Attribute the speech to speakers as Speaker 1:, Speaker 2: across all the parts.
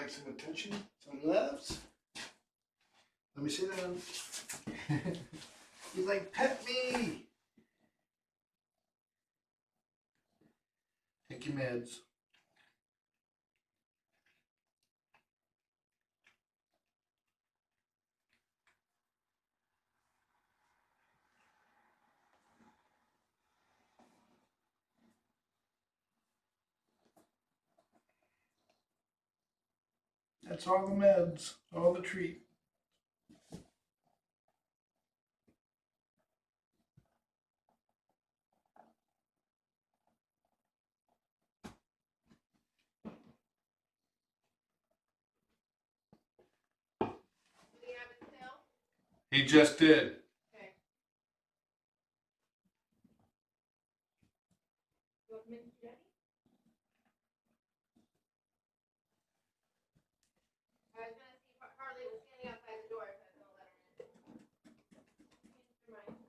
Speaker 1: like some attention, some loves. Let me sit down. He's like, pet me. Take your meds. That's all the meds, all the treat. He just did.
Speaker 2: Okay. You want mince ready? I was gonna see if Harley was standing outside the door, so I was gonna let her in. Never mind.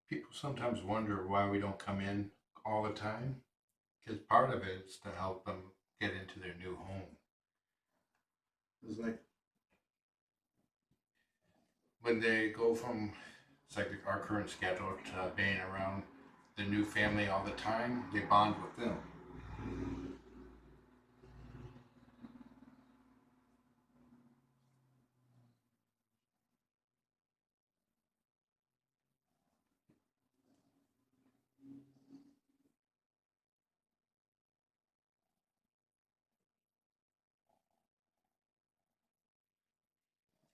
Speaker 1: People sometimes wonder why we don't come in all the time. Because part of it is to help them get into their new home. It's like when they go from, it's like our current schedule, to being around the new family all the time, they bond with them.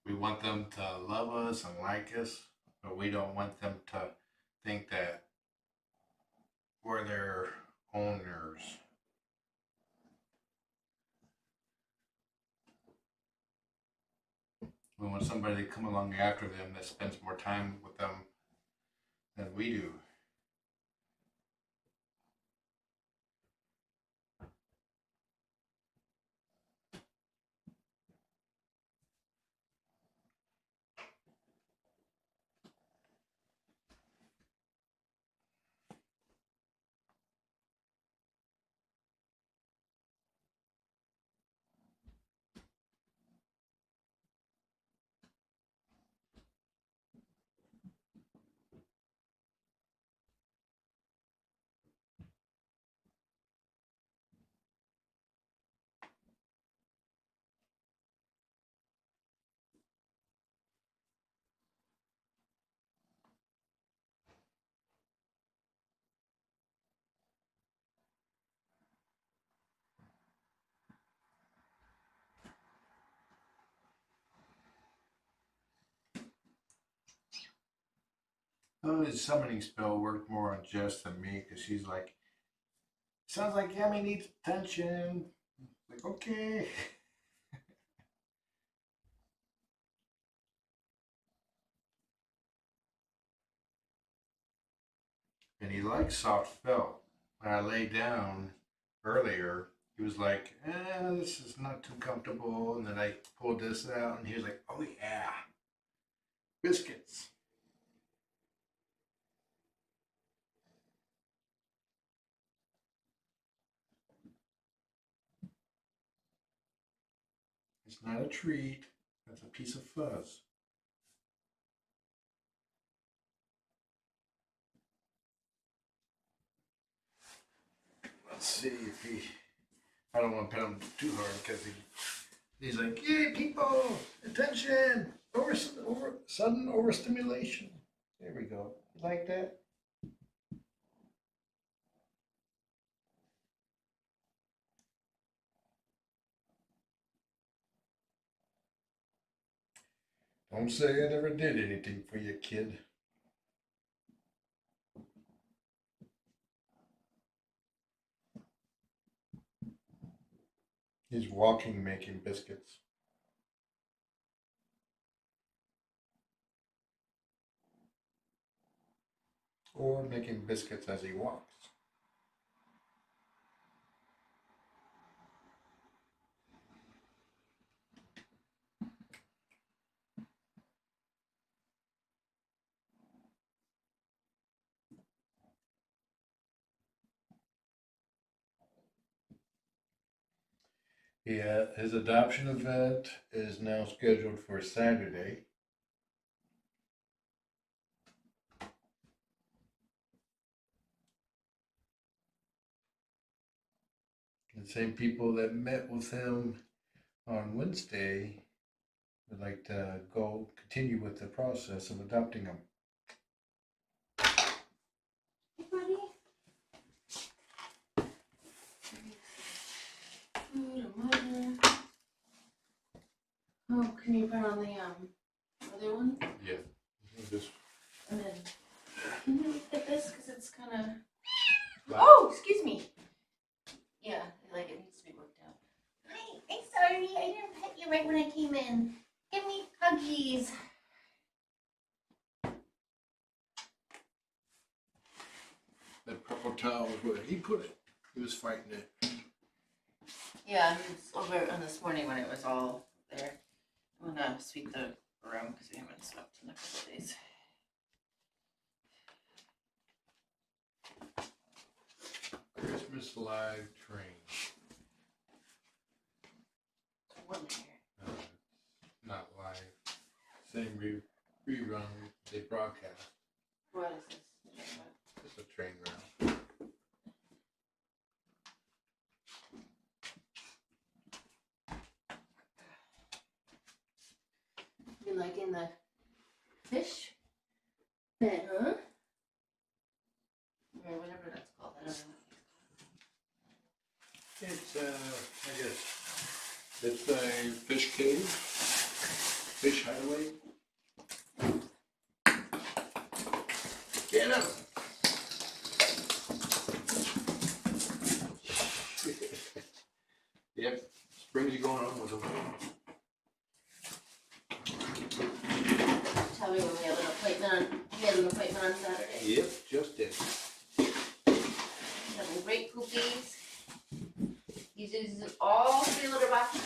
Speaker 1: We want them to love us and like us, but we don't want them to think that we're their owners. We want somebody to come along after them that spends more time with them than we do. Oh, his summoning spell worked more on Jess than me because she's like, sounds like Yammy needs attention. Like, okay. And he likes soft felt. When I lay down earlier, he was like, this is not too comfortable. And then I pulled this out and he was like, oh yeah, biscuits. It's not a treat, that's a piece of fuzz. Let's see if he, I don't want to pet him too hard because he's like, yay, people, attention, sudden overstimulation. There we go. You like that? Don't say I never did anything for you, kid. He's walking, making biscuits. Or making biscuits as he walks. Yeah, his adoption event is now scheduled for Saturday. The same people that met with him on Wednesday would like to continue with the process of adopting him.
Speaker 2: Hey, buddy. Oh, can you put on the other one?
Speaker 1: Yeah. Just
Speaker 2: And then, can you look at this? Because it's kind of... Oh, excuse me. Yeah, like it needs to be worked out. Hi, I'm sorry. I didn't pet you right when I came in. Give me huggies.
Speaker 1: that purple towel was where he put it. He was fighting it.
Speaker 2: Yeah, it's over on this morning when it was all there. I'm gonna sweep the room because we haven't swept in a couple of days.
Speaker 1: Christmas live train.
Speaker 2: It's warm in here.
Speaker 1: Not live. Same rerun they broadcast.
Speaker 2: What is this?
Speaker 1: It's a train route.
Speaker 2: You liking the fish bed, huh? Or whatever that's called. I don't know.
Speaker 1: It's I guess it's a fish cave, fish hideaway. Get up! Yep, spring's going on with them.
Speaker 2: Tell me when we have an appointment on, Saturday.
Speaker 1: Yep, just did.
Speaker 2: Having great poopies. He uses all 3 litter boxes.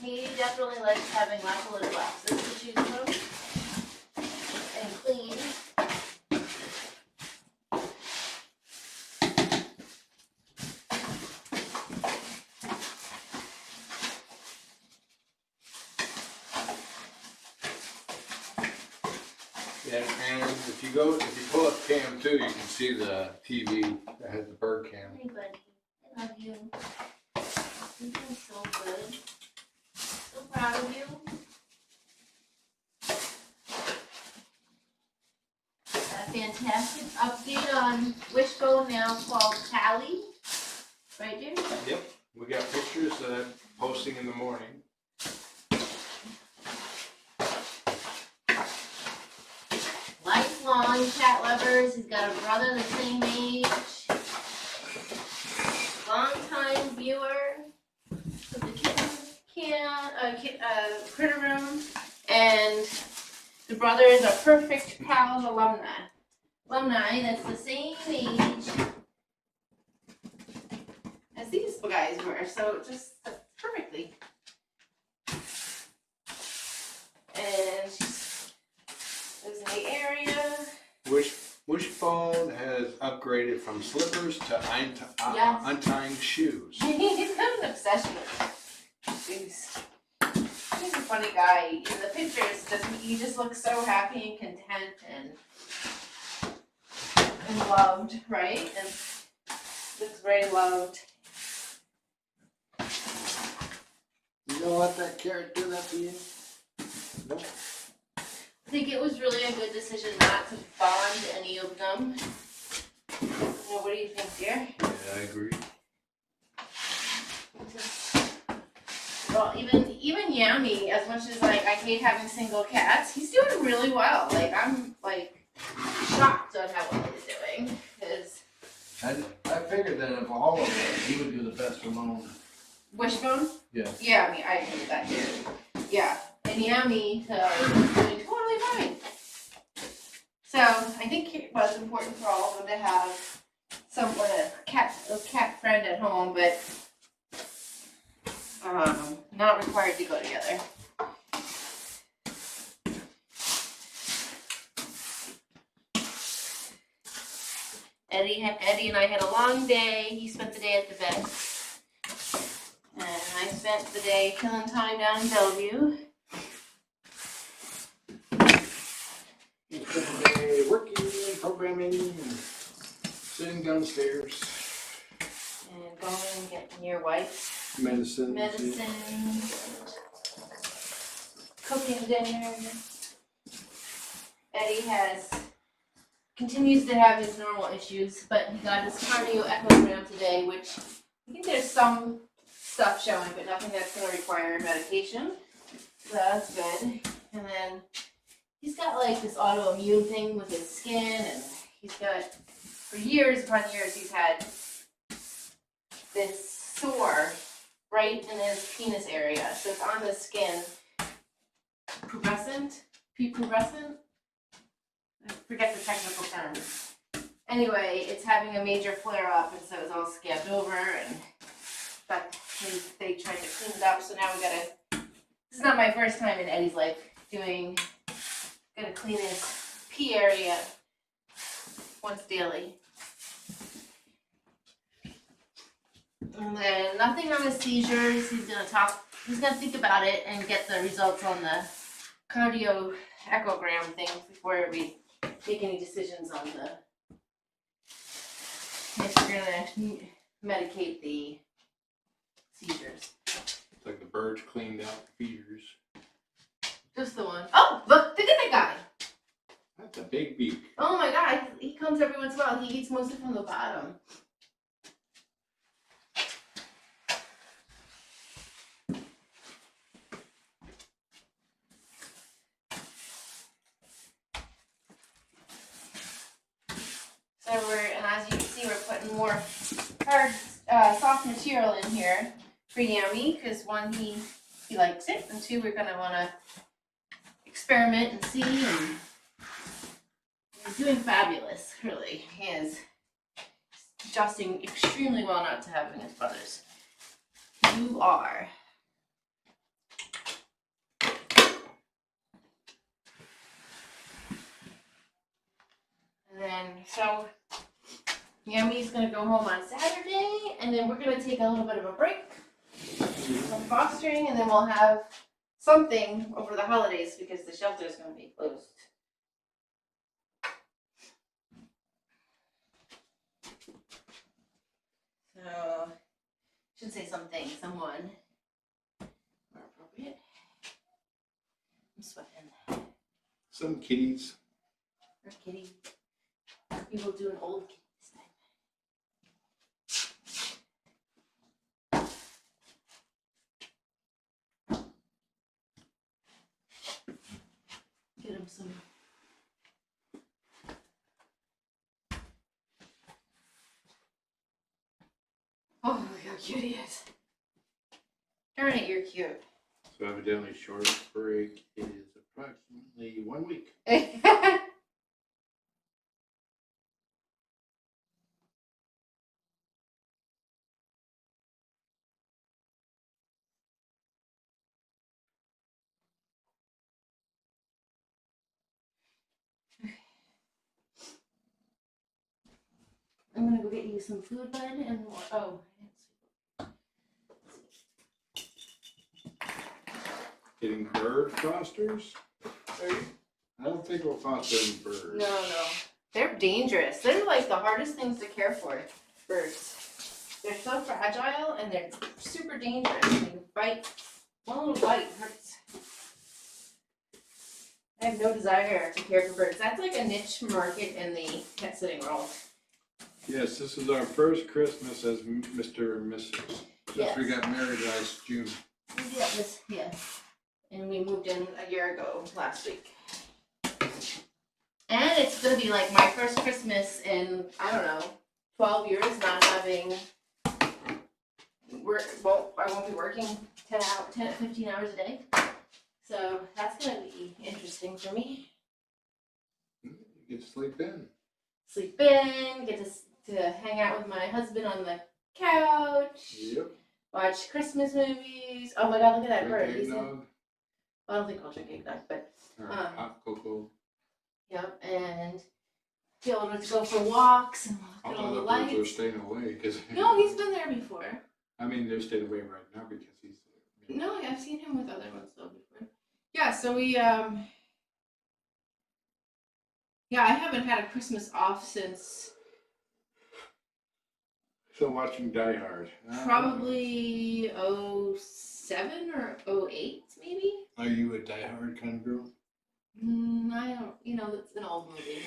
Speaker 2: He definitely likes having lots of litter boxes to choose from. And clean.
Speaker 1: Yeah, and if you pull up cam too, you can see the TV that has the bird cam.
Speaker 2: Hey buddy, I love you. You're doing so good. So proud of you. A fantastic update on Wishbone, now called Tally. Right, dear?
Speaker 1: Yep, we got pictures posting in the morning.
Speaker 2: Lifelong cat lovers. He's got a brother the same age. Long-time viewer of the critter room, and the brother is a perfect pals alumni that's the same age as these guys were, so just perfectly. And she's lives in the area.
Speaker 1: Wishbone has upgraded from slippers to
Speaker 2: Yes.
Speaker 1: untying shoes.
Speaker 2: He's got an obsession with it. He's a funny guy. In the pictures, he just looks so happy and content and loved, right? And looks very loved.
Speaker 1: You know what that carrot did that to you? Nope.
Speaker 2: I think it was really a good decision not to bond any of them. What do you think, dear?
Speaker 1: Yeah, I agree.
Speaker 2: Just Well, even Yammy, as much as like I hate having single cats, he's doing really well. Like I'm like shocked on how well he's doing. Cause
Speaker 1: I figured that of all of them, he would do the best alone.
Speaker 2: Wishbone?
Speaker 1: Yeah.
Speaker 2: Yeah, I mean I agree with that too. Yeah, and Yammy is doing totally fine. So I think it was important for all of them to have someone a cat friend at home, but not required to go together. Eddie and I had a long day. He spent the day at the vet. And I spent the day killing time down in Bellevue.
Speaker 1: Today, working, programming, sitting downstairs.
Speaker 2: And going and getting your wife's
Speaker 1: Medicine.
Speaker 2: Cooking dinner. Eddie continues to have his normal issues, but he got his cardio echogram today, which I think there's some stuff showing, but nothing that's going to require medication. So that's good. And then he's got like this autoimmune thing with his skin, and he's got, for years upon years, he's had this sore right in his penis area. So it's on the skin. Pubescent? I forget the technical term. Anyway, it's having a major flare up, and so it's all scabbed over, and but they tried to clean it up, so now we gotta, this is not my first time in Eddie's life gotta clean his pee area once daily. And then nothing on his seizures. He's gonna think about it and get the results on the cardio echogram thing before we make any decisions on if we're gonna medicate the seizures.
Speaker 3: It's like the birds cleaned out feeders.
Speaker 2: Just the one. Oh, look at that guy.
Speaker 3: That's a big beak.
Speaker 2: Oh my god, he comes every once in a while. He eats mostly from the bottom. And as you can see, we're putting more hard, soft material in here for Yammy, because one, he likes it, and two, we're gonna wanna experiment and see, and he's doing fabulous, really. He is adjusting extremely well not to having his brothers. You are. And then, so Yammy's gonna go home on Saturday, and then we're gonna take a little bit of a break from fostering, and then we'll have something over the holidays because the shelter is gonna be closed. So, should say something, someone more appropriate. I'm sweating.
Speaker 3: Some kitties.
Speaker 2: Or kitty. We will do an old kitty this time. Get him some. Oh, look how cute he is. Darn it, you're cute.
Speaker 3: So evidently short break is approximately 1 week.
Speaker 2: I'm gonna go get you some food, bud, and more. Oh,
Speaker 3: Getting bird fosters? I don't think we'll foster any birds.
Speaker 2: no. They're dangerous. They're like the hardest things to care for, birds. They're so fragile and they're super dangerous. And you bite, one little bite hurts. I have no desire to care for birds. That's like a niche market in the pet sitting world.
Speaker 3: Yes, this is our first Christmas as Mr. and Mrs. Since we got married last June.
Speaker 2: Yeah. And we moved in a year ago last week. And it's gonna be like my first Christmas in, I don't know, 12 years not having I won't be working 10 to 15 hours a day. So that's gonna be interesting for me.
Speaker 3: You get to sleep in.
Speaker 2: Get to hang out with my husband on the couch.
Speaker 3: Yep.
Speaker 2: Watch Christmas movies. Oh my god, look at that bird.
Speaker 3: Drink eggnog.
Speaker 2: I don't think I'll drink eggnog, but
Speaker 3: Or hot cocoa.
Speaker 2: yep, and be able to go for walks and look at all
Speaker 3: All
Speaker 2: the
Speaker 3: the birds are
Speaker 2: lights.
Speaker 3: staying away because.
Speaker 2: No, he's been there before.
Speaker 3: I mean, they're staying away right now because he's.
Speaker 2: No, I've seen him with other ones though before. Yeah, so we yeah, I haven't had a Christmas off since
Speaker 3: So watching Die Hard.
Speaker 2: probably 07 or 08 maybe.
Speaker 3: Are you a Die Hard kind of girl?
Speaker 2: I don't, it's an old movie.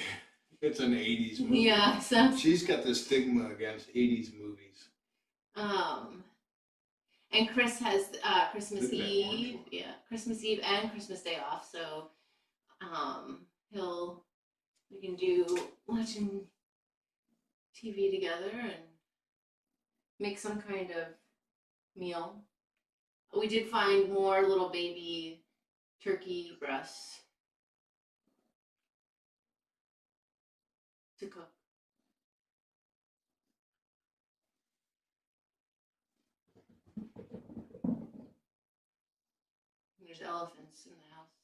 Speaker 3: It's an 80s movie.
Speaker 2: Yeah, so
Speaker 3: She's got this stigma against 80s movies.
Speaker 2: and Chris has Christmas
Speaker 3: Look at that orange
Speaker 2: Eve,
Speaker 3: one.
Speaker 2: yeah, Christmas Eve and Christmas Day off. So we can do watching TV together and make some kind of meal. We did find more little baby turkey breasts to cook. There's elephants in the house.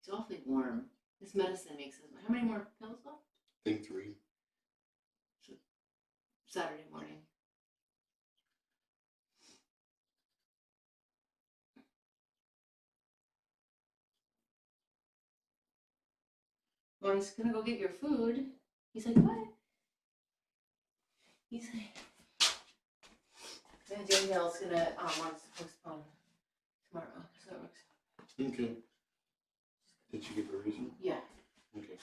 Speaker 2: It's awfully warm. This medicine makes us. How many more pills left?
Speaker 3: I think 3.
Speaker 2: Saturday morning. Well, he's gonna go get your food. He's like, what? He's like, and Danielle's gonna want to postpone tomorrow. So it works out.
Speaker 3: Okay. Did you give a reason?
Speaker 2: Yeah.
Speaker 3: Okay.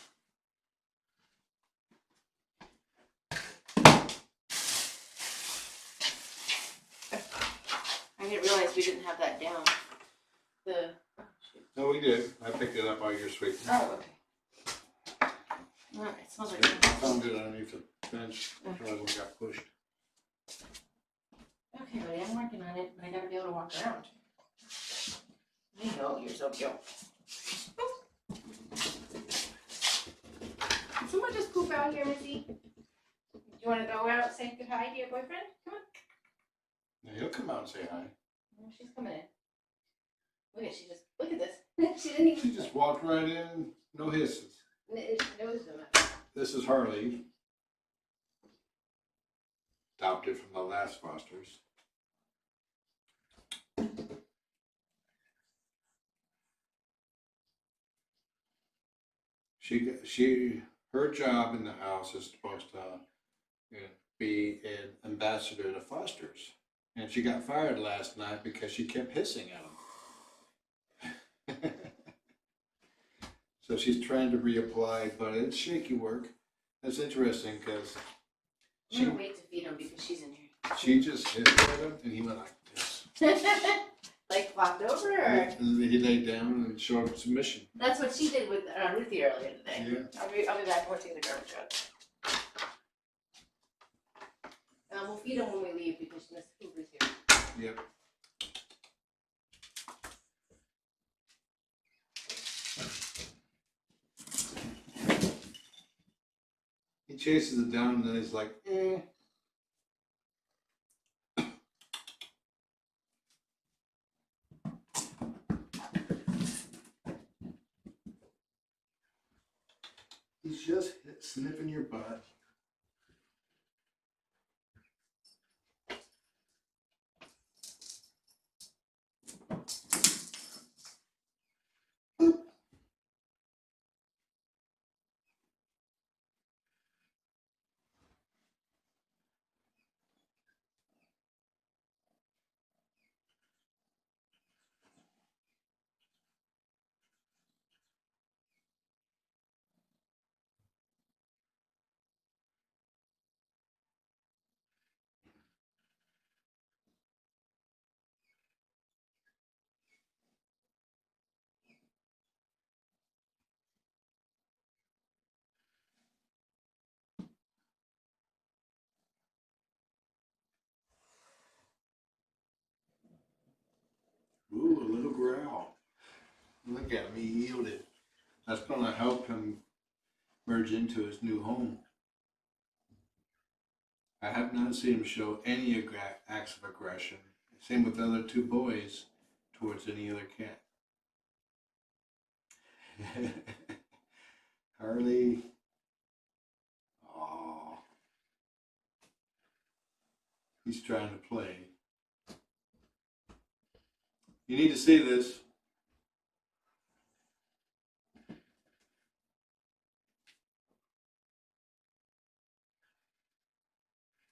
Speaker 2: I didn't realize we didn't have that down.
Speaker 3: No, we did. I picked it up while you were sweeping.
Speaker 2: Oh, okay. Alright, it smells like
Speaker 3: I found it underneath the bench. Probably when it got pushed.
Speaker 2: okay, buddy, I'm working on it, but I gotta be able to walk around. I know, you're so cute. Did someone just poop out here, Missy? Do you want to go out and say goodbye to your boyfriend? Come on.
Speaker 3: Now he'll come out and say hi.
Speaker 2: Oh, she's coming in. Look at this. She didn't even.
Speaker 3: She just walked right in. No hisses.
Speaker 2: She knows them.
Speaker 3: This is Harley. Adopted from the last fosters. Her job in the house is supposed to be an ambassador to fosters. And she got fired last night because she kept hissing at them. So she's trying to reapply, but it's shaky work. That's interesting because
Speaker 2: I'm gonna wait to feed him because she's in here.
Speaker 3: she just hissed at him and he went like this.
Speaker 2: Like flopped over, or?
Speaker 3: And he laid down and showed submission.
Speaker 2: That's what she did with Ruthie earlier today.
Speaker 3: Yeah.
Speaker 2: I'll be back and we'll take the garbage out. We'll feed him when we leave because Miss Hoover's here.
Speaker 3: Yep. He chases it down and then he's like, eh. He's just sniffing your butt. Ooh, a little growl. Look at him, he yielded. That's going to help him merge into his new home. I have not seen him show any acts of aggression. Same with the other two boys towards any other cat. Harley. Oh, he's trying to play. You need to see this.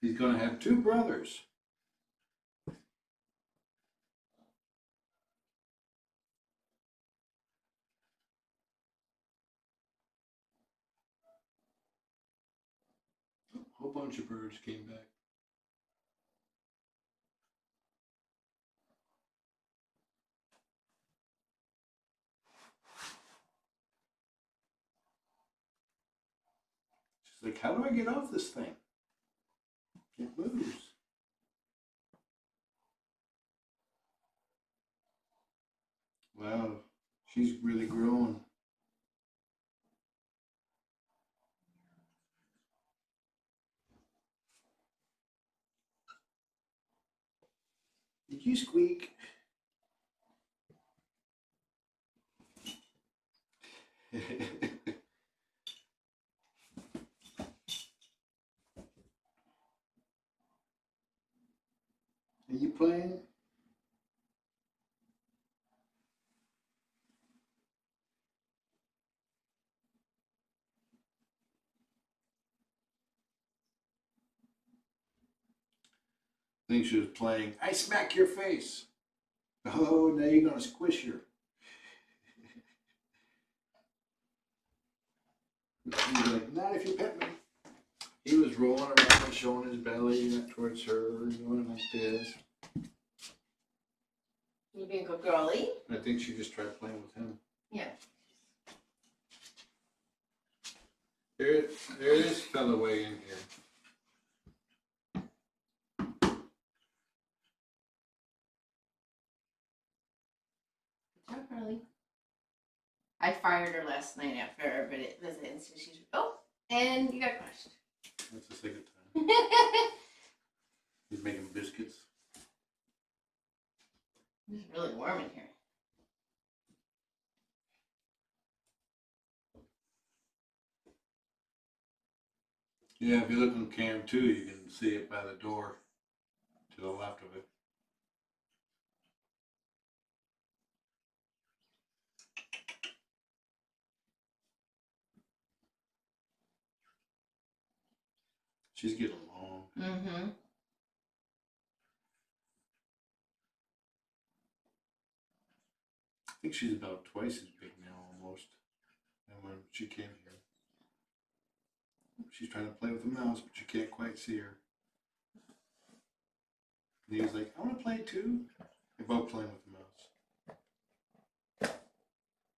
Speaker 3: He's going to have two brothers. A whole bunch of birds came back. She's like, how do I get off this thing? It moves. Wow, she's really grown. Did you squeak? Are you playing? I think she was playing, I smack your face. Oh, now you're going to squish her. He's like, not if you pet me. He was rolling around, showing his belly towards her, going like this.
Speaker 2: You being a good girlie?
Speaker 3: I think she just tried playing with him.
Speaker 2: Yeah.
Speaker 3: There is fella way in here.
Speaker 2: Good job, Harley. I fired her last night after our visit, and so she's and you got crushed.
Speaker 3: That's the second time. He's making biscuits.
Speaker 2: It's really warm in here.
Speaker 3: Yeah, if you look on cam too, you can see it by the door to the left of it. She's getting long.
Speaker 2: Mm-hmm.
Speaker 3: I think she's about twice as big now almost than when she came here. She's trying to play with the mouse, but you can't quite see her. And he was like, I want to play too. They're both playing with the mouse.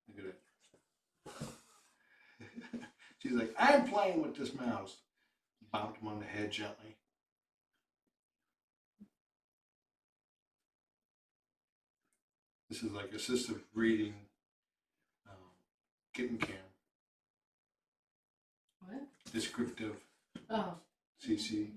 Speaker 3: Look at it. She's like, I'm playing with this mouse. Bopped him on the head gently. This is like assistive breeding kitten cam.
Speaker 2: What?
Speaker 3: Descriptive
Speaker 2: Oh.
Speaker 3: CC.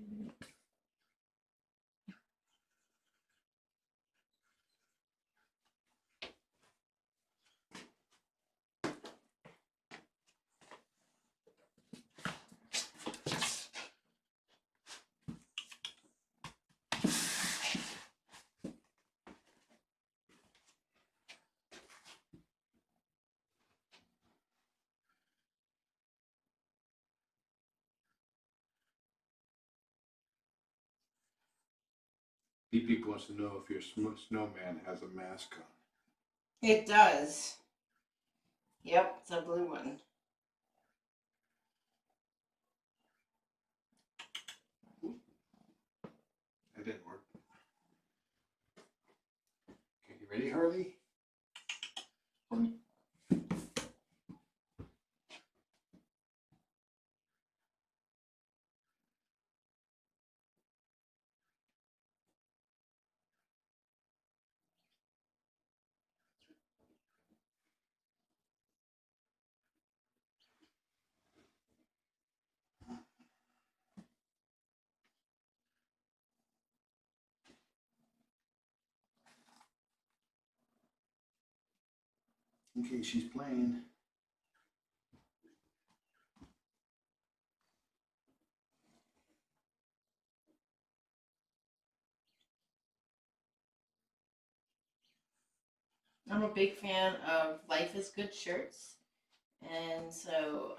Speaker 3: Beep wants to know if your snowman has a mask on.
Speaker 2: It does. Yep, it's a blue one.
Speaker 3: That didn't work. Okay, you ready, Harley? in case she's playing.
Speaker 2: I'm a big fan of Life is Good shirts. And so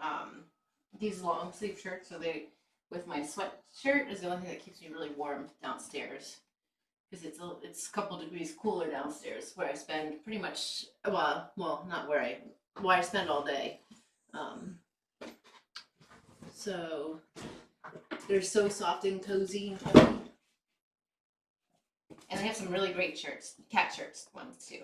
Speaker 2: these long sleeve shirts, so they with my sweatshirt is the only thing that keeps me really warm downstairs. Because it's a couple degrees cooler downstairs where I spend pretty much not where I spend all day. So they're so soft and cozy and comfy. And they have some really great shirts, cat shirts ones too.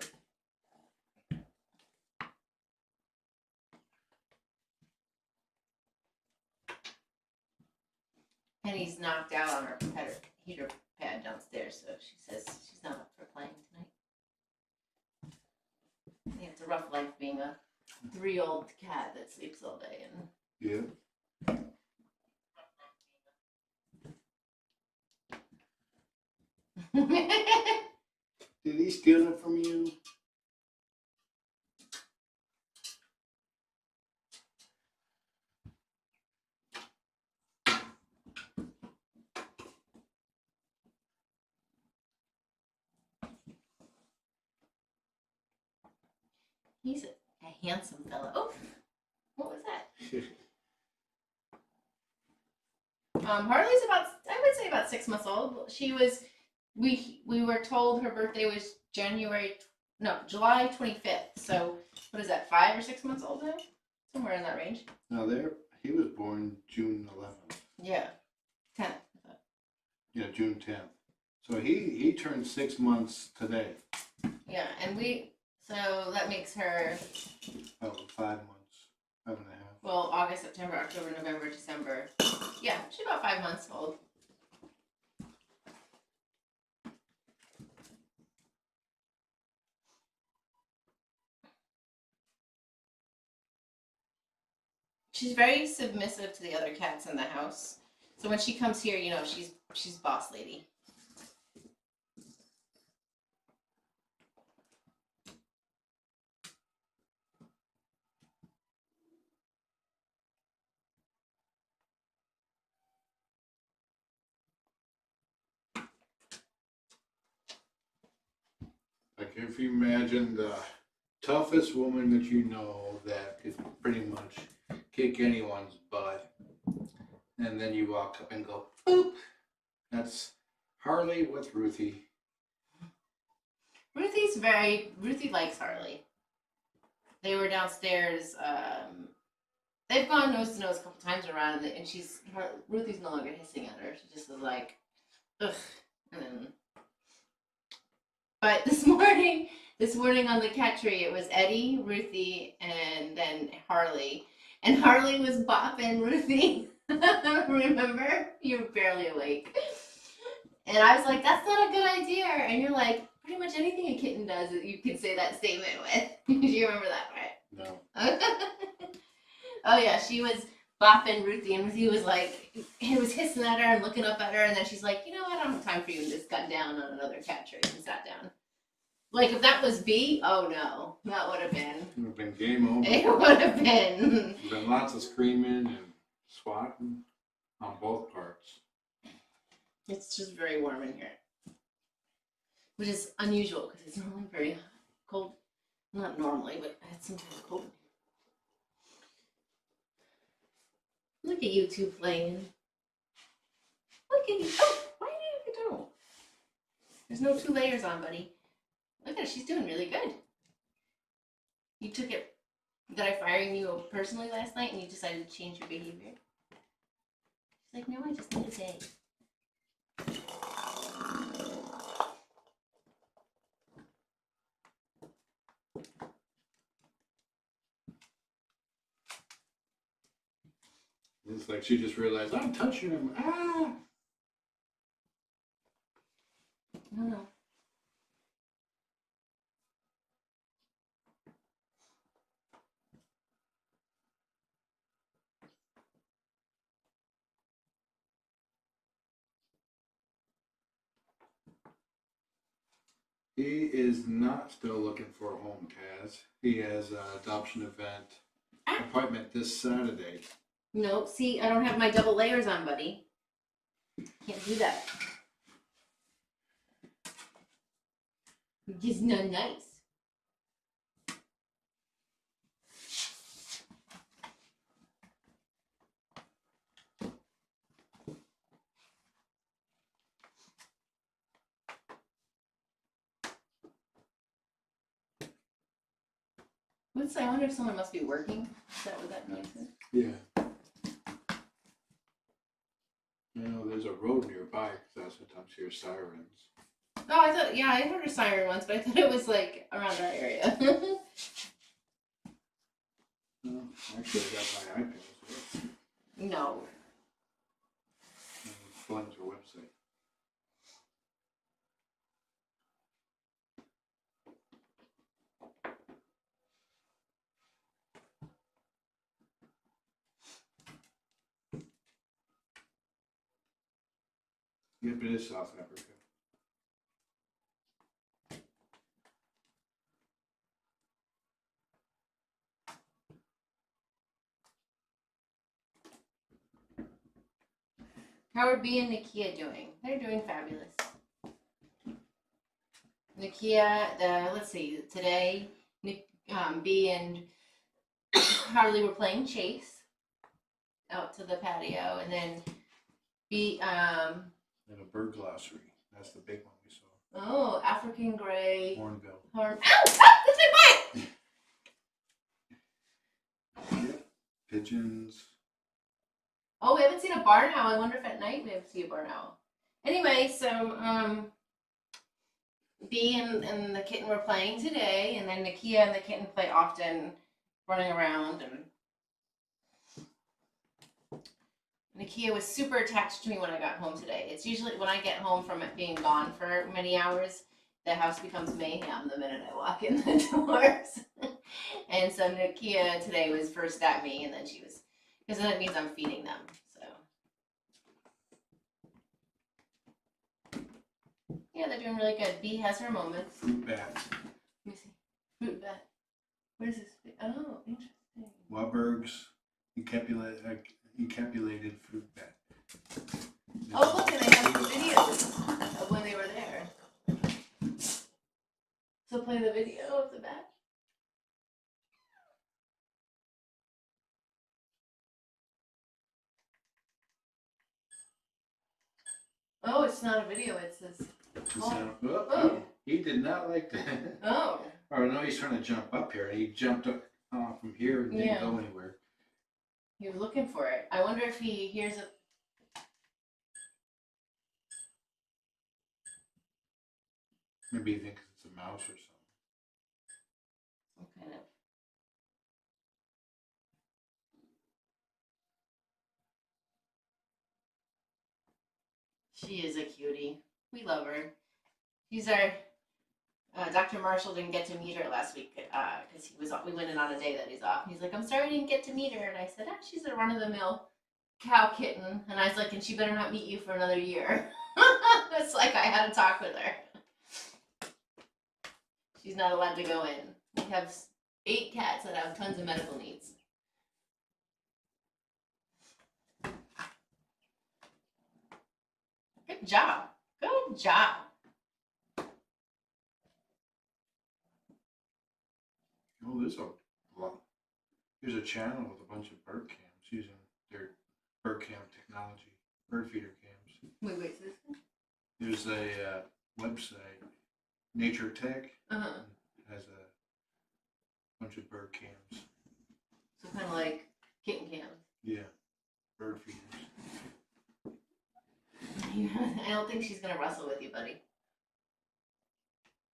Speaker 2: Penny's knocked out on her heater pad downstairs, so she says she's not up for playing tonight. I think it's a rough life being a 3-year-old cat that sleeps all day and
Speaker 3: Yeah. Did he steal it from you?
Speaker 2: He's a handsome fellow. Oh, what was that? Harley's I would say about 6 months old. She was, we were told her birthday was July 25th. So what is that, 5 or 6 months old now? Somewhere in that range.
Speaker 3: Now he was born June 11th.
Speaker 2: Yeah, 10th.
Speaker 3: Yeah, June 10th. So he turned 6 months today.
Speaker 2: Yeah, and so that makes her,
Speaker 3: Oh, 5 months, 5.5.
Speaker 2: well, August, September, October, November, December. Yeah, she's about 5 months old. She's very submissive to the other cats in the house. So when she comes here, she's boss lady.
Speaker 3: Like if you imagine the toughest woman that you know that could pretty much kick anyone's butt, and then you walk up and go, boop. That's Harley with Ruthie.
Speaker 2: Ruthie likes Harley. They were downstairs. They've gone nose to nose a couple times around, and Ruthie's no longer hissing at her. She just was like, ugh. And then, but this morning on the cat tree, it was Eddie, Ruthie, and then Harley. And Harley was bopping Ruthie. Remember? You were barely awake. And I was like, that's not a good idea. And you're like, pretty much anything a kitten does, you can say that statement with. Do you remember that, right?
Speaker 3: No.
Speaker 2: Oh yeah, she was bopping Ruthie, and Ruthie was like, he was hissing at her and looking up at her, and then she's like, you know, I don't have time for you, and just got down on another cat tree and sat down. Like if that was B, oh no, that would have been.
Speaker 3: It would have been game over.
Speaker 2: It would have been.
Speaker 3: There would have been lots of screaming and swatting on both parts.
Speaker 2: It's just very warm in here, which is unusual because it's normally very cold. Not normally, but it's sometimes cold. Look at you two playing. Look at you. Oh, why do you don't? There's no 2 layers on, buddy. Look at her. She's doing really good. You took it. Did I fire you personally last night and you decided to change your behavior? She's like, no, I just need a day.
Speaker 3: It's like she just realized, I'm touching him. Ah!
Speaker 2: No.
Speaker 3: He is not still looking for a home, Taz. He has an adoption event appointment this Saturday.
Speaker 2: Nope. See, I don't have my double layers on, buddy. Can't do that. Just not nice. I wonder if someone must be working. Is that what that noise is?
Speaker 3: Yeah. You know, there's a road nearby because I sometimes hear sirens.
Speaker 2: Oh, I thought, yeah, I heard a siren once, but I thought it was like around our area.
Speaker 3: No, actually, I got my iPad. So
Speaker 2: No.
Speaker 3: I'm going to her website. Yep, it is South Africa.
Speaker 2: How are B and Nakia doing? They're doing fabulous. Nakia, let's see, today, B and Harley were playing chase out to the patio, and then B,
Speaker 3: And a bird glossary. That's the big one we saw.
Speaker 2: oh, African gray.
Speaker 3: Hornbill.
Speaker 2: Ow! Ow! That's my butt!
Speaker 3: Yep. Pigeons.
Speaker 2: Oh, we haven't seen a barn owl. I wonder if at night we have to see a barn owl. Anyway, so B and the kitten were playing today, and then Nakia and the kitten play often, running around, and Nakia was super attached to me when I got home today. It's usually when I get home from it being gone for many hours, the house becomes mayhem the minute I walk in the doors. And so Nakia today was first at me, and then she was, because then it means I'm feeding them. So yeah, they're doing really good. B has her moments.
Speaker 3: Fruit bat.
Speaker 2: Let me see. Fruit bat. What is this? Oh, interesting.
Speaker 3: Wahlberg's encapsulated fruit bat.
Speaker 2: Oh, look, and they have the videos of when they were there. So play the video of the bat. Oh, it's not a video, it's this.
Speaker 3: Oh, he did not like that.
Speaker 2: Oh.
Speaker 3: Or no, he's trying to jump up here. He jumped up from here and didn't go anywhere.
Speaker 2: He was looking for it. I wonder if he hears it.
Speaker 3: Maybe he thinks it's a mouse or something.
Speaker 2: Some kind of. She is a cutie. We love her. She's our. Dr. Marshall didn't get to meet her last week because we went in on a day that he's off. He's like, I'm sorry I didn't get to meet her. And I said, she's a run-of-the-mill cow kitten. And I was like, and she better not meet you for another year. It's like I had to talk with her. She's not allowed to go in. We have 8 cats that have tons of medical needs. Good job. Good job.
Speaker 3: Oh, there's a channel with a bunch of bird cams using their bird cam technology, bird feeder cams.
Speaker 2: Wait, so this one?
Speaker 3: There's a website, Nature Tech, has a bunch of bird cams.
Speaker 2: So kind of like kitten cams.
Speaker 3: Yeah, bird feeders.
Speaker 2: I don't think she's gonna wrestle with you, buddy.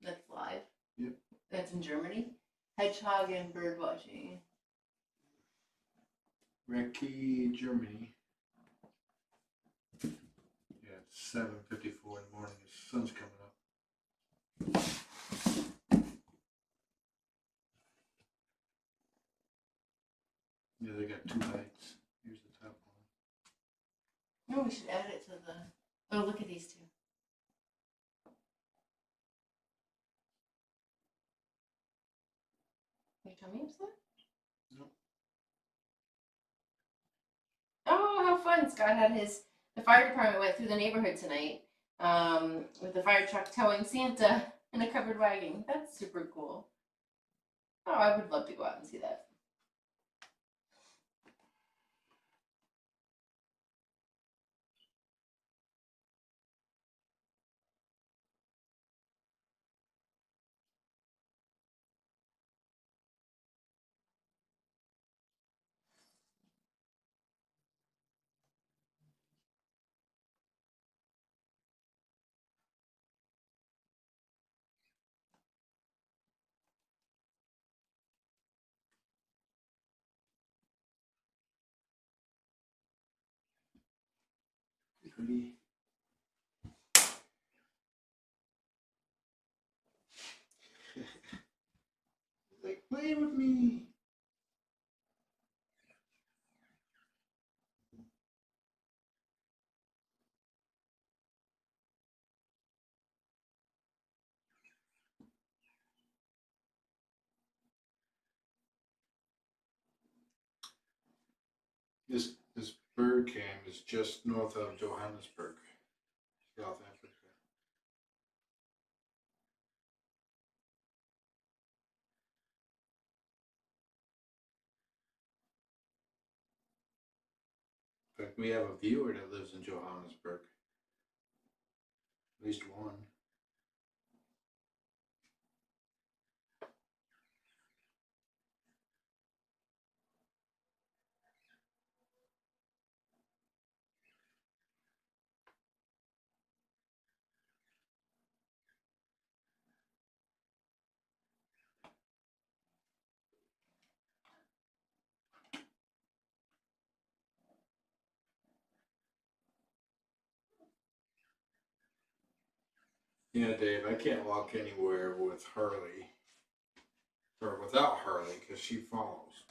Speaker 2: That's live.
Speaker 3: Yep.
Speaker 2: That's in Germany. Hedgehog and bird watching.
Speaker 3: Recce, Germany. Yeah, it's 7:54 in the morning. The sun's coming up. Yeah, they got 2 lights. Here's the top one.
Speaker 2: No, we should add it to the. Oh, look at these two. Your tummy upset?
Speaker 3: No.
Speaker 2: Oh, how fun! Scott had the fire department went through the neighborhood tonight with the fire truck towing Santa in a covered wagon. That's super cool. Oh, I would love to go out and see that.
Speaker 3: Pretty. Like, play with me. This bird cam is just north of Johannesburg, South Africa. In fact, we have a viewer that lives in Johannesburg. At least one. Yeah, Dave, I can't walk anywhere with Harley or without Harley because she follows.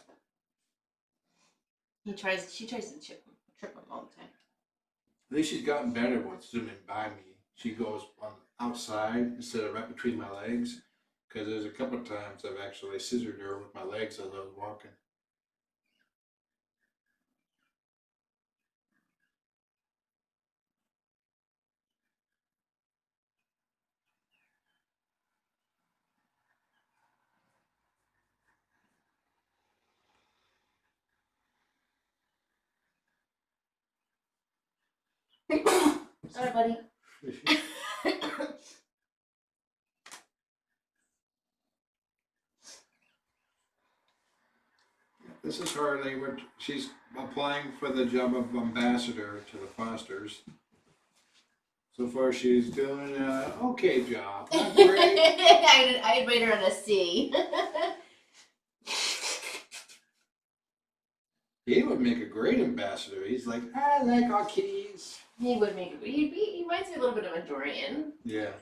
Speaker 2: She tries to trip him all the time.
Speaker 3: At least she's gotten better with zooming by me. She goes on outside instead of right between my legs because there's a couple of times I've actually scissored her with my legs as I was walking.
Speaker 2: Sorry, buddy.
Speaker 3: This is Harley. She's applying for the job of ambassador to the Fosters. So far, she's doing an okay job. Not great.
Speaker 2: I'd rate her on a C.
Speaker 3: He would make a great ambassador. He's like, I like our kitties.
Speaker 2: He would make it. He reminds me a little bit of a Dorian.
Speaker 3: Yeah.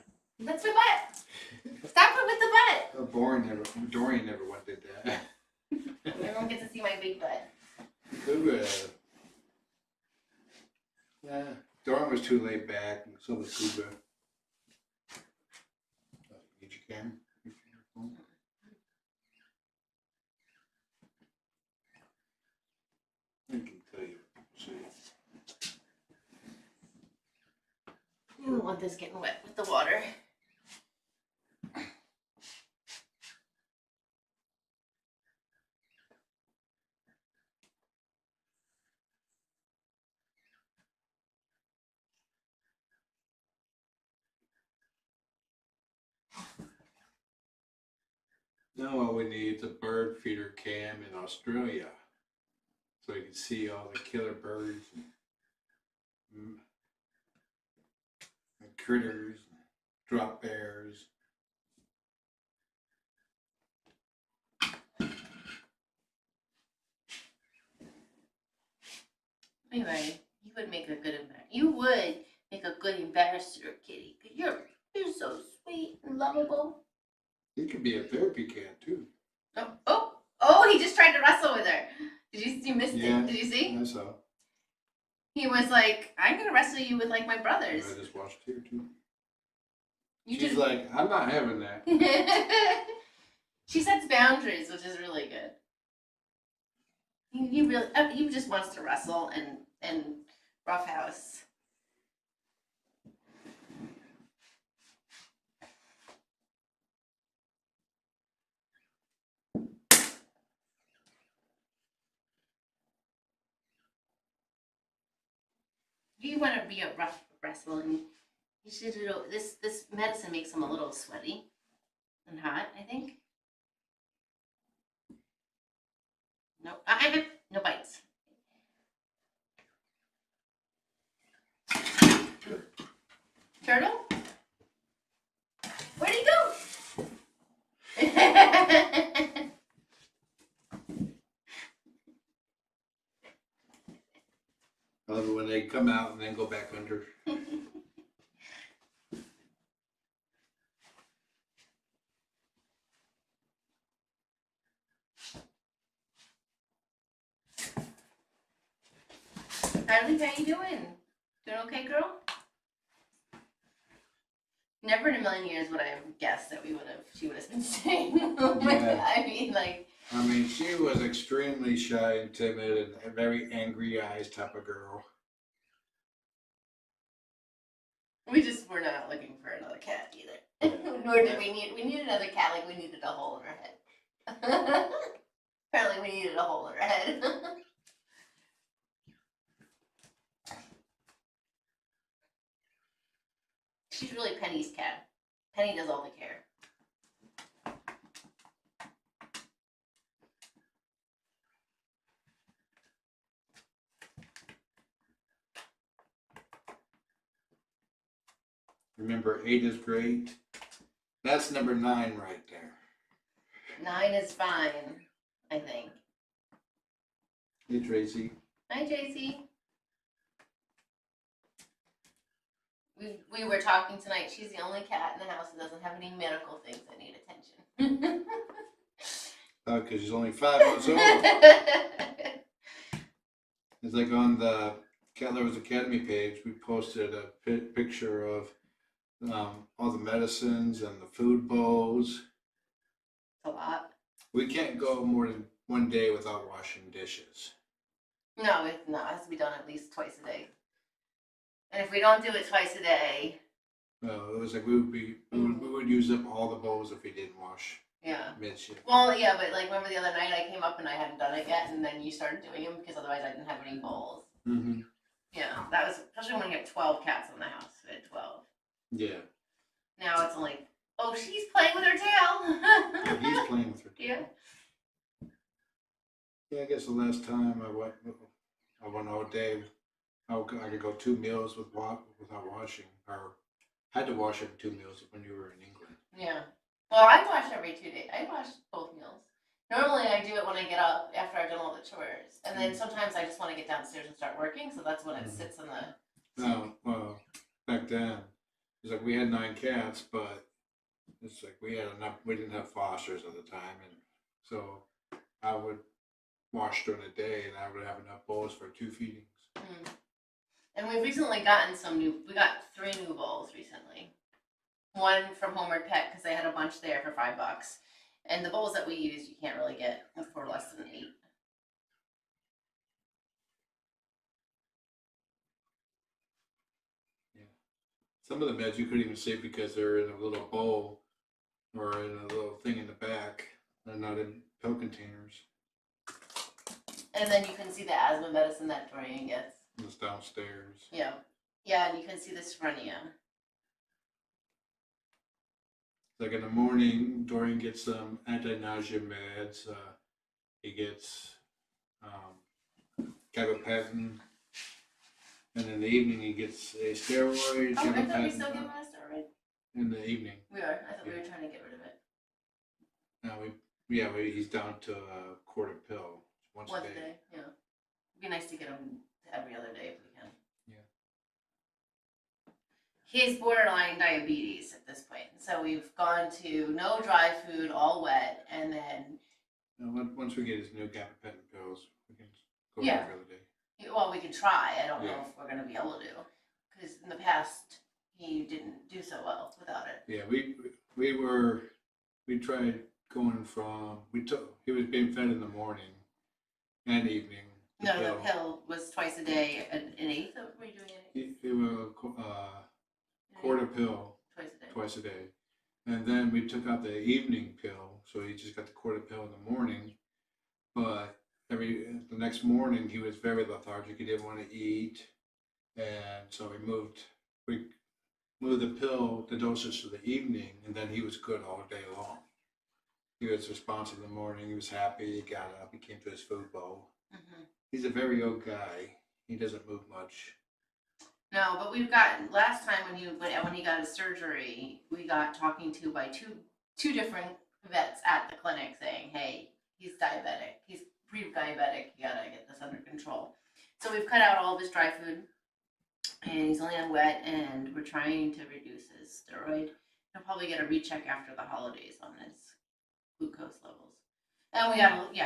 Speaker 2: That's my butt. Stop it with the butt.
Speaker 3: Dorian never wanted that.
Speaker 2: Everyone gets to see my big butt.
Speaker 3: Yeah. Dorian was too laid back, and so was Kuba. Get your camera. I can tell you. See.
Speaker 2: You don't want this getting wet with the water.
Speaker 3: Now all we need is a bird feeder cam in Australia. So you can see all the killer birds and critters, drop bears.
Speaker 2: Anyway, you would make a good ambassador. You would make a good ambassador, Kitty. Cause you're so sweet and lovable.
Speaker 3: It could be a therapy cat too.
Speaker 2: Oh! He just tried to wrestle with her. You missed
Speaker 3: Yeah,
Speaker 2: it? Did you see?
Speaker 3: I saw.
Speaker 2: He was like, "I'm gonna wrestle you with like my brothers."
Speaker 3: I just watched here too.
Speaker 2: You
Speaker 3: She's
Speaker 2: just
Speaker 3: like, I'm not having that.
Speaker 2: She sets boundaries, which is really good. He really, he just wants to wrestle and roughhouse. If you want to be a rough wrestling, you should do this medicine makes him a little sweaty and hot, I think. No, no bites. Turtle? Where'd he go?
Speaker 3: I love it when they come out and then go back under.
Speaker 2: Harley, how you doing? Doing okay, girl? Never in a million years would I have guessed that she would have been staying.
Speaker 3: Yeah.
Speaker 2: I mean,
Speaker 3: she was extremely shy and timid and a very angry eyes type of girl.
Speaker 2: we just were not looking for another cat either. Nor did we need another cat like we needed a hole in our head. Apparently we needed a hole in our head. She's really Penny's cat. Penny does all the care.
Speaker 3: Remember, 8 is great. That's number 9 right there.
Speaker 2: 9 is fine, I think.
Speaker 3: Hey, Tracy.
Speaker 2: Hi, JC. We were talking tonight. She's the only cat in the house that doesn't have any medical things that need attention.
Speaker 3: Oh, because she's only 5 months old. It's like on the Cat Lovers Academy page, we posted a picture of all the medicines and the food bowls.
Speaker 2: A lot.
Speaker 3: We can't go more than 1 day without washing dishes.
Speaker 2: No, it has to be done at least twice a day. And if we don't do it twice a day,
Speaker 3: It was like we would use up all the bowls if we didn't wash
Speaker 2: yeah.
Speaker 3: mid-shift.
Speaker 2: Well, yeah, but like remember the other night I came up and I hadn't done it yet, and then you started doing them because otherwise I didn't have any bowls.
Speaker 3: Mm-hmm.
Speaker 2: Yeah, that was especially when you have 12 cats in the house. We had 12.
Speaker 3: Yeah.
Speaker 2: Now it's only, oh, she's playing with her tail.
Speaker 3: He's playing with her.
Speaker 2: Yeah.
Speaker 3: Yeah, I guess the last time I went all day. I could go 2 meals without washing, or had to wash every 2 meals when you were in England.
Speaker 2: Yeah. Well, I wash every 2 days. I wash both meals. Normally, I do it when I get up after I've done all the chores, and then sometimes I just want to get downstairs and start working. So that's when it sits in the.
Speaker 3: No, well, back then, it's like we had 9 cats, but it's like we had enough. We didn't have fosters at the time, and so I would wash during the day, and I would have enough bowls for 2 feedings.
Speaker 2: Mm. And we've recently gotten we got 3 new bowls recently. One from Homeward Pet because they had a bunch there for $5. And the bowls that we use, you can't really get for less than 8.
Speaker 3: Yeah. Some of the meds you couldn't even see because they're in a little bowl or in a little thing in the back. They're not in pill containers.
Speaker 2: And then you can see the asthma medicine that Dorian gets.
Speaker 3: It's downstairs.
Speaker 2: Yeah. Yeah, and you can see the schizophrenia.
Speaker 3: Like in the morning, Dorian gets some anti-nausea meds. He gets gabapentin, and in the evening he gets a steroid.
Speaker 2: Oh, I thought we
Speaker 3: gabapentin,
Speaker 2: still give him a steroid.
Speaker 3: in the evening.
Speaker 2: We are. I thought we were trying to get rid of it.
Speaker 3: Now he's down to a quarter pill once a day.
Speaker 2: Yeah. It'd be nice to get him every other day if we can.
Speaker 3: Yeah.
Speaker 2: He's borderline diabetes at this point. So we've gone to no dry food, all wet, and then.
Speaker 3: Now, once we get his new gabapentin pills, we can go
Speaker 2: Yeah.
Speaker 3: every other day.
Speaker 2: Well, we can try. I don't know
Speaker 3: Yeah.
Speaker 2: if we're going to be able to. Because in the past, he didn't do so well without it.
Speaker 3: Yeah, we tried going from he was being fed in the morning and evening.
Speaker 2: No, the pill was twice a day, an eighth of, were you doing it?
Speaker 3: It was quarter pill
Speaker 2: Twice a day.
Speaker 3: twice a day. And then we took out the evening pill, so he just got the quarter pill in the morning. But the next morning he was very lethargic. He didn't want to eat, and so we moved the dosage to the evening, and then he was good all day long. He was responsive in the morning. He was happy. He got up. He came to his food bowl.
Speaker 2: Mm-hmm.
Speaker 3: He's a very old guy. He doesn't move much.
Speaker 2: No, but we've got last time when he got his surgery, we got talking to by two different vets at the clinic saying, "Hey, he's diabetic. He's pre-diabetic. You gotta get this under control." So we've cut out all of his dry food, and he's only on wet, and we're trying to reduce his steroid. He'll probably get a recheck after the holidays on his glucose levels, and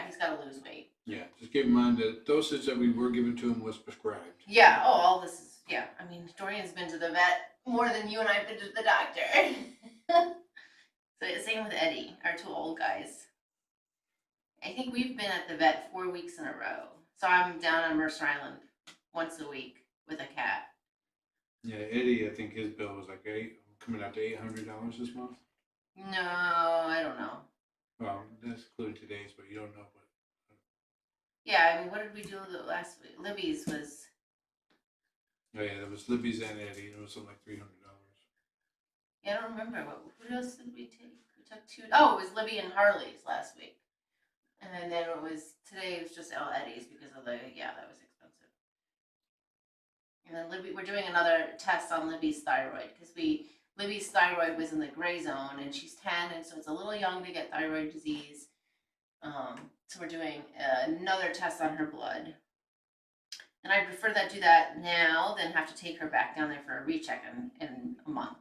Speaker 2: he's got to lose weight.
Speaker 3: Yeah, just keep in mind the dosage that we were giving to him was prescribed.
Speaker 2: Yeah. Oh, all this is. Yeah, I mean, Dorian's been to the vet more than you and I've been to the doctor. So same with Eddie, our two old guys. I think we've been at the vet 4 weeks in a row. So I'm down on Mercer Island once a week with a cat.
Speaker 3: Yeah, Eddie, I think his bill was like coming out to $800 this month.
Speaker 2: No, I don't know.
Speaker 3: Well, that's including today's, but you don't know what.
Speaker 2: Yeah, I mean, what did we do last week? Libby's was.
Speaker 3: Oh yeah, there was Libby's and Eddie, and it was something like $300.
Speaker 2: Yeah, I don't remember. What else did we take? We took two. Oh, it was Libby and Harley's last week. And then today it was just Eddie's because of that was expensive. And then we're doing another test on Libby's thyroid because Libby's thyroid was in the gray zone and she's 10 and so it's a little young to get thyroid disease. So we're doing another test on her blood. And I prefer that do that now than have to take her back down there for a recheck in a month.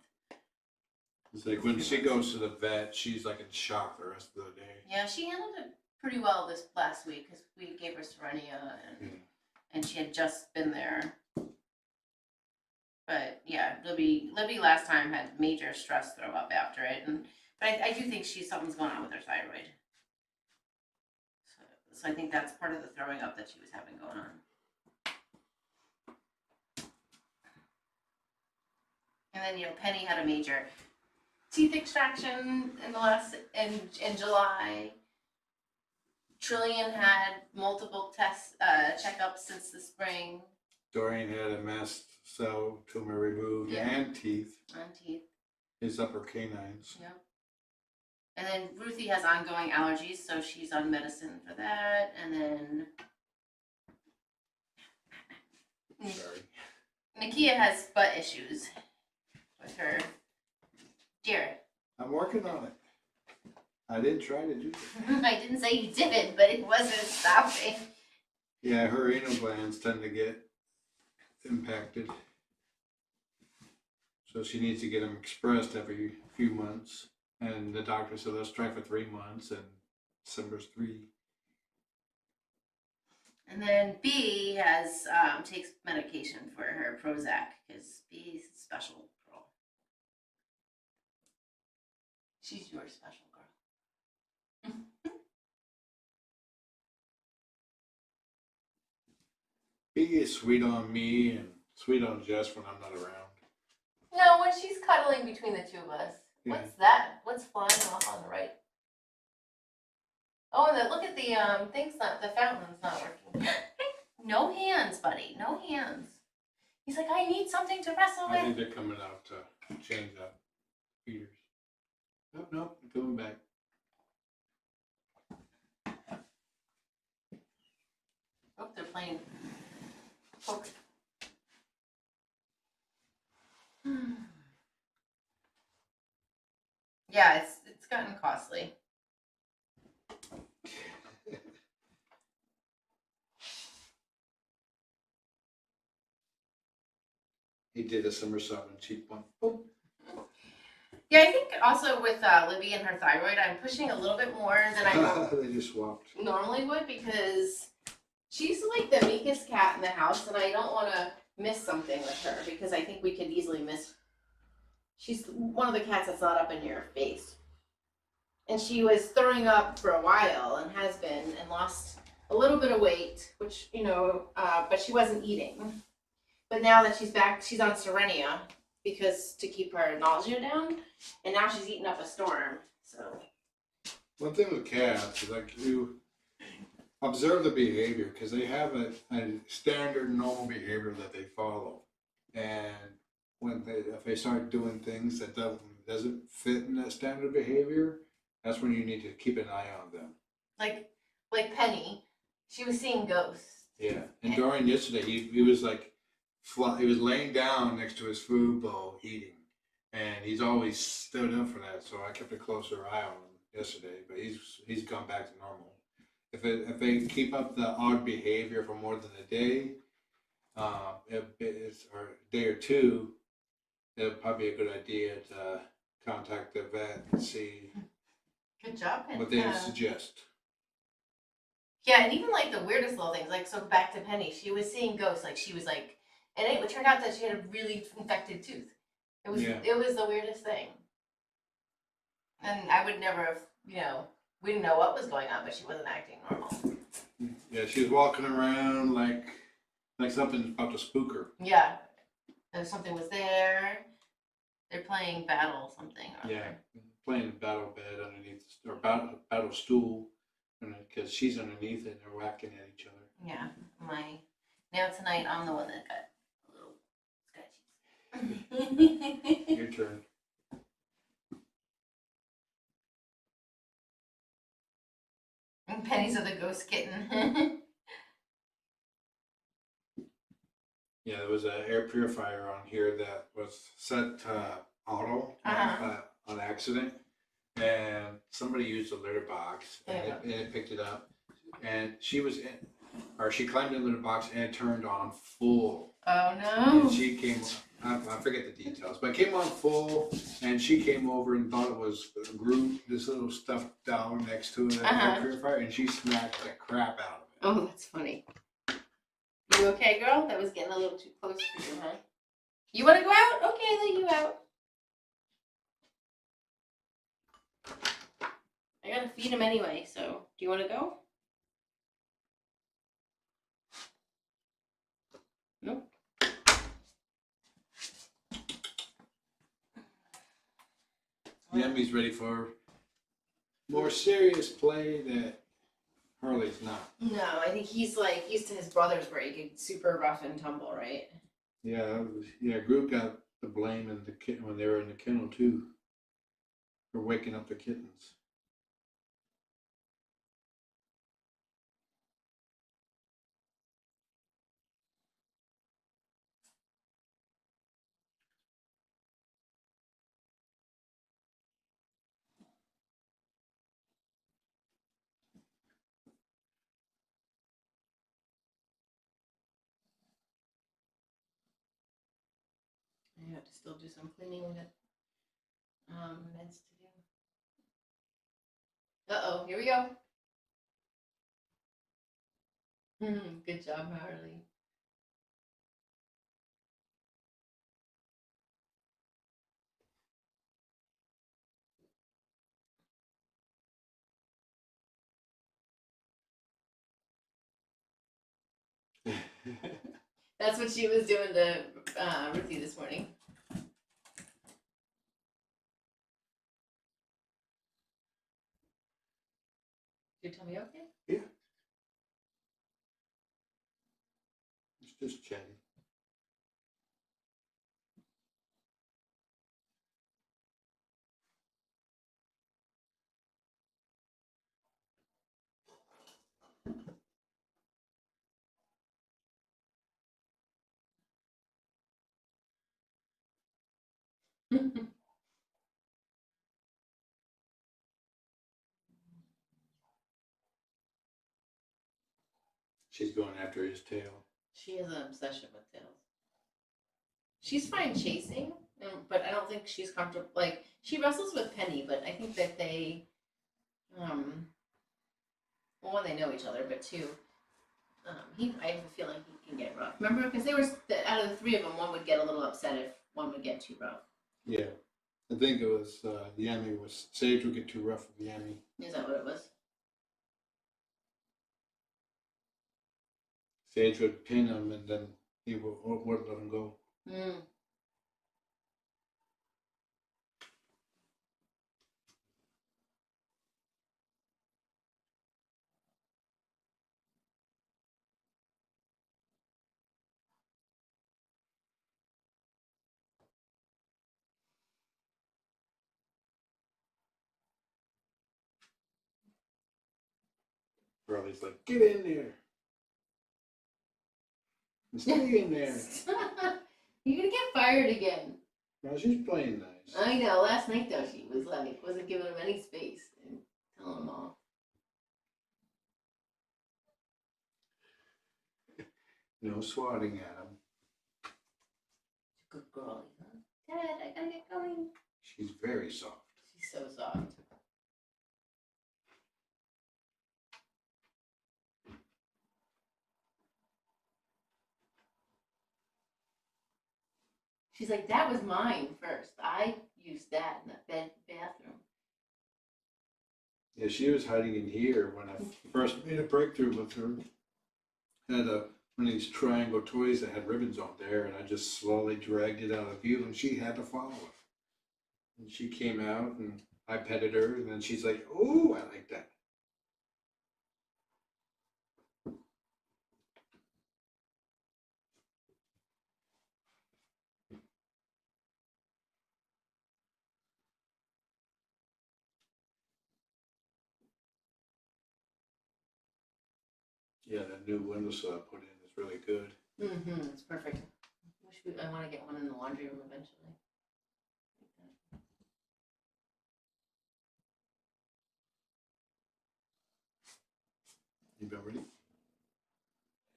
Speaker 3: It's like when she goes to the vet, she's like in shock the rest of the day.
Speaker 2: Yeah, she handled it pretty well this last week because we gave her Serenia and she had just been there. But yeah, Libby last time had major stress throw up after it, but I do think something's going on with her thyroid. So I think that's part of the throwing up that she was having going on. And then Penny had a major teeth extraction in July. Trillian had multiple tests, checkups since the spring.
Speaker 3: Dorian had a mast cell tumor removed and teeth.
Speaker 2: And teeth.
Speaker 3: His upper canines.
Speaker 2: Yep. And then Ruthie has ongoing allergies, so she's on medicine for that. And then
Speaker 3: Sorry.
Speaker 2: Nakia has butt issues with her Jared.
Speaker 3: I'm working on it. I didn't try to do that.
Speaker 2: I didn't say you didn't, but it wasn't stopping.
Speaker 3: Yeah, her anal glands tend to get impacted. So she needs to get them expressed every few months. And the doctor said, let's try for 3 months, and December's 3.
Speaker 2: And then B has takes medication for her Prozac because B's a special girl. She's your special girl.
Speaker 3: He is sweet on me and sweet on Jess when I'm not around.
Speaker 2: No, when she's cuddling between the two of us.
Speaker 3: Yeah.
Speaker 2: What's that? What's flying off on the right? Oh, and look at the the fountain's not working. No hands, buddy. No hands. He's like, I need something to wrestle
Speaker 3: I
Speaker 2: with.
Speaker 3: think they're coming out to change up feeders. Nope, nope, they're coming back.
Speaker 2: Oh, they're playing poker. Yeah, it's gotten costly.
Speaker 3: He did a somersault and cheap one. Oh.
Speaker 2: Yeah, I think also with Libby and her thyroid, I'm pushing a little bit more than I
Speaker 3: They just swapped.
Speaker 2: normally would because she's like the meekest cat in the house, and I don't want to miss something with her because I think we could easily miss. She's one of the cats that's not up in your face. and she was throwing up for a while and has been, and lost a little bit of weight, which, but she wasn't eating. But now that she's back, she's on Serenia because to keep her nausea down, and now she's eating up a storm. So
Speaker 3: One thing with cats is like you observe the behavior because they have a standard normal behavior that they follow, and if they start doing things that doesn't fit in that standard behavior, that's when you need to keep an eye on them.
Speaker 2: like Penny, she was seeing ghosts.
Speaker 3: Yeah, and Dorian yesterday he was like he was laying down next to his food bowl eating, and he's always stood up for that. So I kept a closer eye on him yesterday, but he's gone back to normal. If they keep up the odd behavior for more than a day, or a day or two, it'll probably be a good idea to contact the vet and see
Speaker 2: Good job, Penny.
Speaker 3: what they suggest.
Speaker 2: Yeah, and even like the weirdest little things, like so back to Penny, she was seeing ghosts, like she was like, and it turned out that she had a really infected tooth. It was the weirdest thing. And I would never have, we didn't know what was going on, but she wasn't acting normal.
Speaker 3: Yeah, she was walking around like something's about to spook her.
Speaker 2: Yeah, something was there. They're playing battle something.
Speaker 3: Playing battle bed underneath, or battle stool, because she's underneath it and they're whacking at each other.
Speaker 2: Yeah, now tonight I'm the one that got a little scratches.
Speaker 3: Your turn.
Speaker 2: And Penny's of the ghost kitten.
Speaker 3: Yeah, there was an air purifier on here that was set to auto on accident, and somebody used a litter box and it picked it up, and she climbed in the litter box and it turned on full.
Speaker 2: Oh no!
Speaker 3: And she came. I forget the details, but it came on full, and she came over and thought it was this little stuffed doll next to the air purifier, and she smacked the crap out of it.
Speaker 2: Oh, that's funny. You okay, girl? That was getting a little too close for you, huh? You want to go out? Okay, let you out. I gotta feed him anyway, so do you want to go? Nope.
Speaker 3: Yammy's ready for more serious play that Harley's not.
Speaker 2: No, I think he's like used to his brothers where he could super rough and tumble, right?
Speaker 3: Yeah, Groot got the blame in the kitten when they were in the kennel too, for waking up the kittens.
Speaker 2: I have to still do some cleaning. We got meds to do. Uh-oh, here we go. Good job, Harley. That's what she was doing to Ruthie this morning. Your tummy okay?
Speaker 3: Yeah. It's just chatty. She's going after his tail.
Speaker 2: She has an obsession with tails. She's fine chasing, but I don't think she's comfortable. Like, she wrestles with Penny, but I think that they, well, one, they know each other, but two, I have a feeling he can get rough. Remember, because they were out of the three of them, one would get a little upset if one would get too rough.
Speaker 3: Yeah. I think it was Yammy was Sage would get too rough with Yammy.
Speaker 2: Is that what it was?
Speaker 3: Sage would pin him and then he wouldn't let him go.
Speaker 2: Mm.
Speaker 3: Harley's like, get in there. And stay in there.
Speaker 2: You're gonna get fired again.
Speaker 3: No, she's playing nice.
Speaker 2: I know. Last night though, she was like, wasn't giving him any space and telling him off.
Speaker 3: No swatting at him.
Speaker 2: Good girl, huh? Dad, I gotta get going.
Speaker 3: She's very soft.
Speaker 2: She's so soft. She's like, that was mine first. I used that in the bathroom.
Speaker 3: Yeah, she was hiding in here when I first made a breakthrough with her. Had one of these triangle toys that had ribbons on there, and I just slowly dragged it out of view, and she had to follow it. And she came out, and I petted her, and then she's like, "Oh, I like that." Yeah, that new windowsill I put in is really good.
Speaker 2: Mm-hmm. It's perfect. I want to get one in the laundry room eventually.
Speaker 3: You been ready?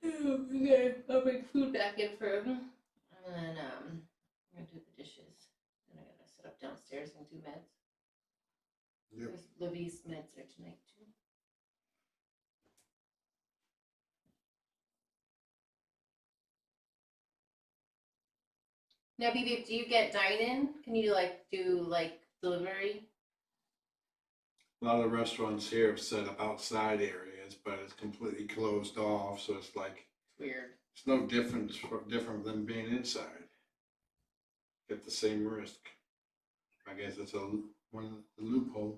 Speaker 2: Okay, I'll bring food back in for him. And then I'm gonna do the dishes. Then I gotta sit up downstairs and do meds.
Speaker 3: Yep.
Speaker 2: Because Libby's meds are tonight too. Now, BB, do you get dine-in? Can you like do like delivery?
Speaker 3: A lot of the restaurants here have set up outside areas, but it's completely closed off, so it's like
Speaker 2: Weird.
Speaker 3: it's no different than being inside. Get the same risk. I guess it's a loophole.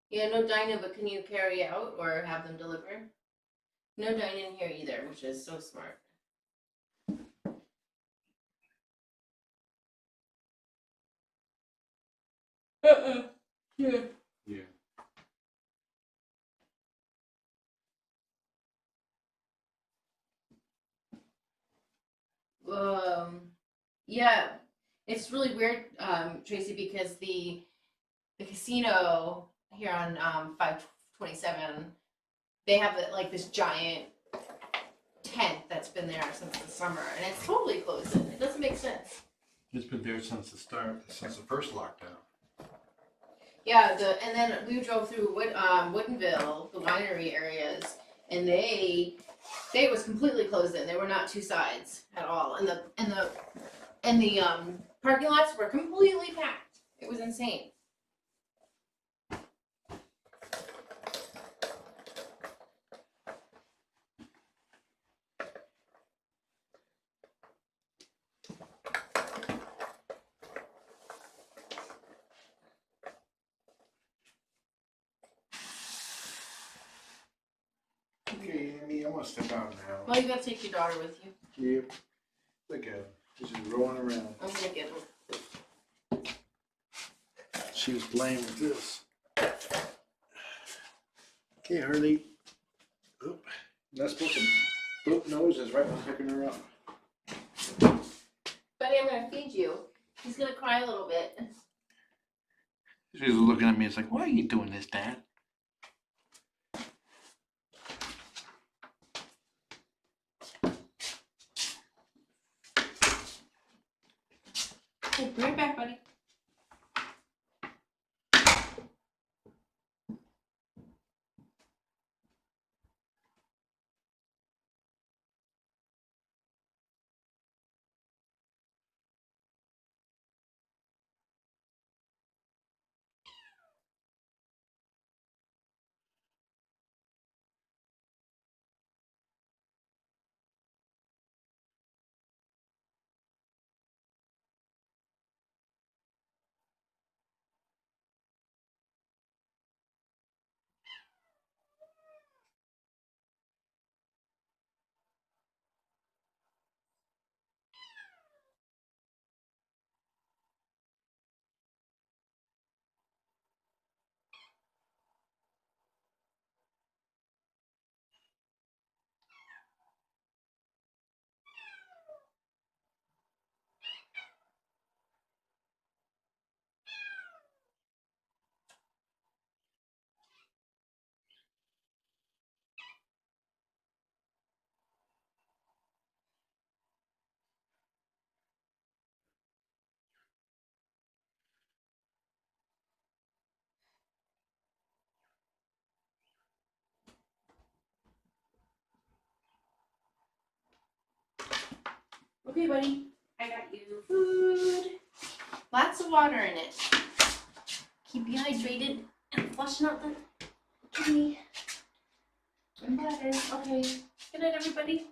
Speaker 2: Yeah, no dine-in, but can you carry out or have them deliver? No dine-in here either, which is so smart. Yeah.
Speaker 3: Yeah.
Speaker 2: Yeah, it's really weird, Tracy, because the casino here on 527, they have like this giant tent that's been there since the summer, and it's totally closed in. It doesn't make sense.
Speaker 3: It's been there since since the first lockdown.
Speaker 2: Yeah, and then we drove through Woodinville, the winery areas, and it was completely closed in. There were not two sides at all, and the parking lots were completely packed. It was insane.
Speaker 3: Okay, Amy, I'm gonna step out now.
Speaker 2: Well, you gotta take your daughter with you.
Speaker 3: Yep. Look at her. She's just rolling around.
Speaker 2: I'm gonna get her.
Speaker 3: She was playing with this. Okay, Harley. Oop. Not supposed to boop noses right when picking her up.
Speaker 2: Buddy, I'm gonna feed you. He's gonna cry a little bit.
Speaker 3: She's looking at me. It's like, why are you doing this, Dad?
Speaker 2: Okay, be right back, buddy. Okay, buddy. I got you food. Lots of water in it. Keep you hydrated and flushing out the kidney and bladder. Okay. Good night, everybody.